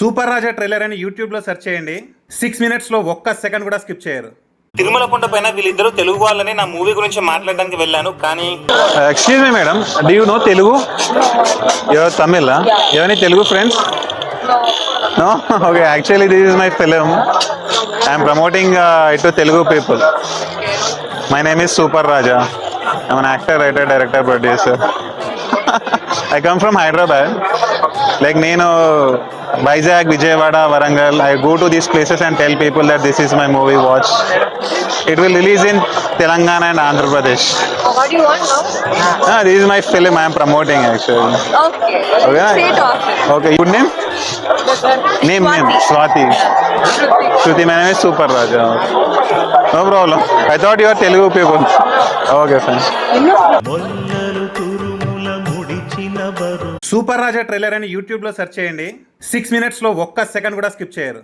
Super Raja trailer అని YouTube లో search చేయండి. 6 minutes లో ఒక్క సెకండ్ కూడా స్కిప్ చేయరు. తిరుమల కొండ పైన వీళ్ళిద్దరు తెలుగు వాళ్ళని నా మూవీ గురించి మాట్లాడడానికి వెళ్ళాను కానీ excuse me madam, do you know Telugu? Or Tamil? ఎవరి Telugu friends? No? Okay, actually this is my film. I am promoting it to Telugu people. My name is Super Raja. I am an actor, writer, director, producer. I come from Hyderabad. Like Nenu, Vizag, Vijayawada, Warangal. I go to these places and tell people that this is my movie, watch. It will release in Telangana and Andhra Pradesh. What do you want now? This is my film I am promoting actually. Okay. Okay. Say it often. Okay, good name? Name, Swati. Shruti, my name is Super Raja. No problem. I thought you are Telugu people. Okay, fine. Super Raja trailer అని YouTube లో search చేయండి. 6 minutes లో ఒక్క second కూడా skip చేయరు.